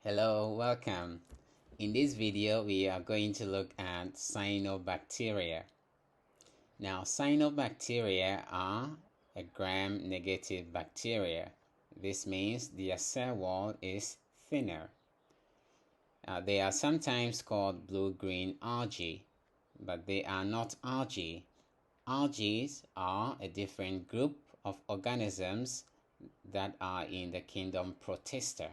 Hello, welcome. In this video, we are going to look at cyanobacteria. Now, cyanobacteria are a gram-negative bacteria. This means their cell wall is thinner. They are sometimes called blue-green algae, but they are not algae. Algae are a different group of organisms that are in the kingdom Protista.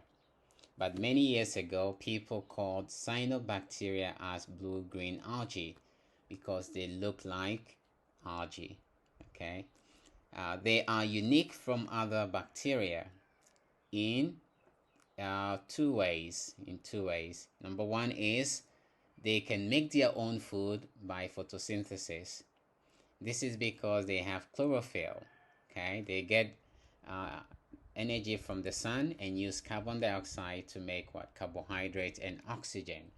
But many years ago, people called cyanobacteria as blue-green algae because they look like algae. Okay, they are unique from other bacteria in two ways. Number one is they can make their own food by photosynthesis. This is because they have chlorophyll. Okay, they get energy from the sun and use carbon dioxide to make what? Carbohydrates and oxygen.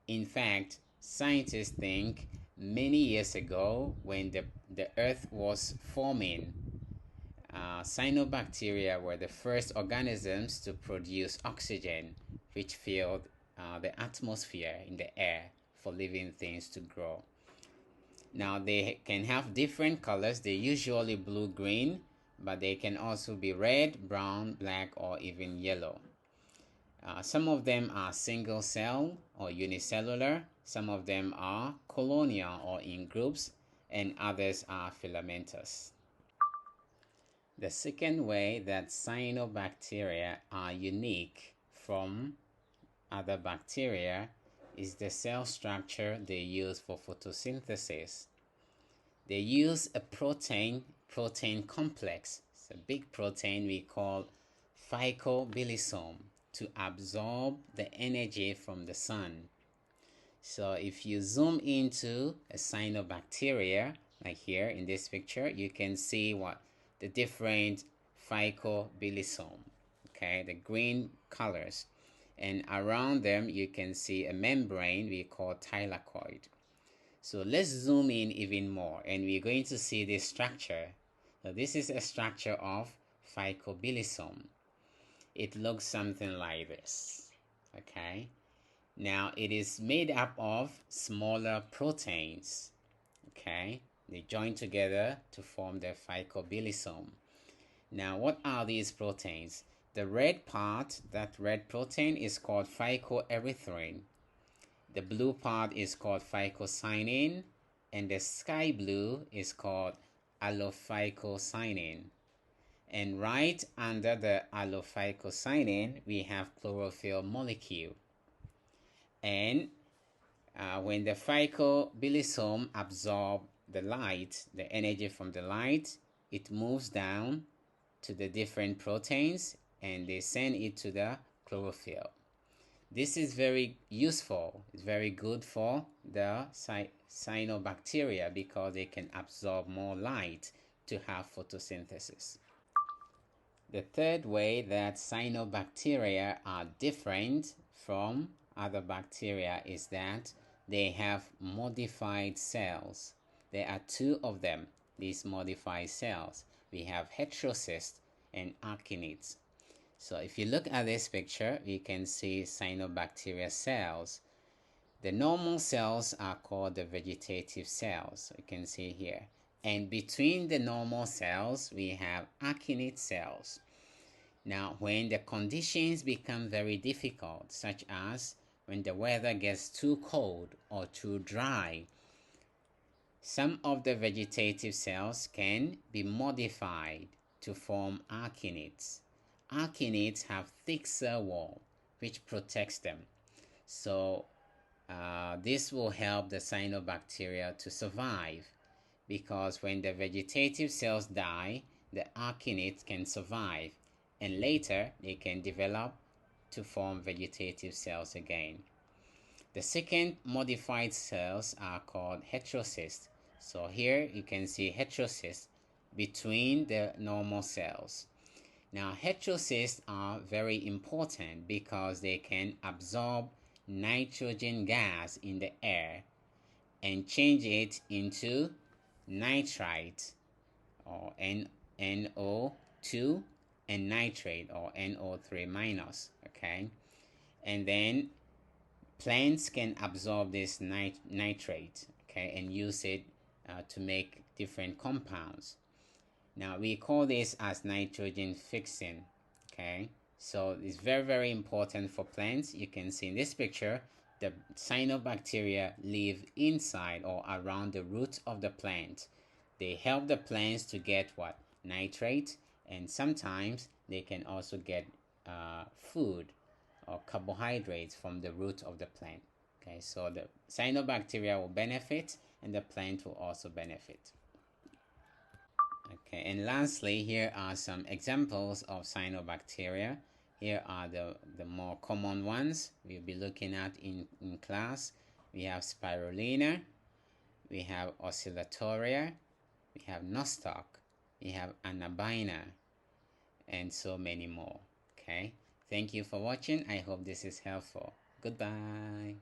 In fact, scientists think many years ago when the earth was forming, cyanobacteria were the first organisms to produce oxygen, which filled the atmosphere in the air for living things to grow. Now they can have different colors. They're usually blue-green, but they can also be red, brown, black, or even yellow. Some of them are single cell or unicellular. Some of them are colonial or in groups, and others are filamentous. The second way that cyanobacteria are unique from other bacteria is the cell structure they use for photosynthesis. They use a protein complex. It's a big protein we call phycobilisome to absorb the energy from the sun. So if you zoom into a cyanobacteria, like here in this picture, you can see what the different phycobilisome, okay, the green colors, and around them you can see a membrane we call thylakoid. So let's zoom in even more, and we're going to see this structure. So this is a structure of phycobilisome. It looks something like this. Okay. Now it is made up of smaller proteins. Okay. They join together to form the phycobilisome. Now what are these proteins? The red part, that red protein, is called phycoerythrin. The blue part is called phycocyanin, and the sky blue is called allophycocyanin. And right under the allophycocyanin, we have chlorophyll molecule. And when the phycobilisome absorbs the light, the energy from the light, it moves down to the different proteins and they send it to the chlorophyll. This is very useful. It's very good for the cyanobacteria because they can absorb more light to have photosynthesis. The third way that cyanobacteria are different from other bacteria is that they have modified cells. There are two of them, these modified cells. We have heterocysts and akinetes. So if you look at this picture, you can see cyanobacteria cells. The normal cells are called the vegetative cells. You can see here. And between the normal cells, we have akinete cells. Now, when the conditions become very difficult, such as when the weather gets too cold or too dry, some of the vegetative cells can be modified to form akinetes. Akinetes have thick cell wall which protects them. So this will help the cyanobacteria to survive because when the vegetative cells die, the akinetes can survive and later they can develop to form vegetative cells again. The second modified cells are called heterocysts. So here you can see heterocysts between the normal cells. Now heterocysts are very important because they can absorb nitrogen gas in the air and change it into nitrite or NO2 and nitrate or NO3 minus. Okay, and then plants can absorb this nitrate, okay, and use it to make different compounds. Now we call this as nitrogen fixing, okay. So it's very, very important for plants. You can see in this picture the cyanobacteria live inside or around the roots of the plant. They help the plants to get what? Nitrate, and sometimes they can also get food or carbohydrates from the root of the plant. Okay, so the cyanobacteria will benefit and the plant will also benefit. Okay, and lastly, here are some examples of cyanobacteria. Here are the more common ones we'll be looking at in class. We have spirulina, we have oscillatoria, we have nostoc, we have anabina, and so many more. Okay, thank you for watching. I hope this is helpful. Goodbye.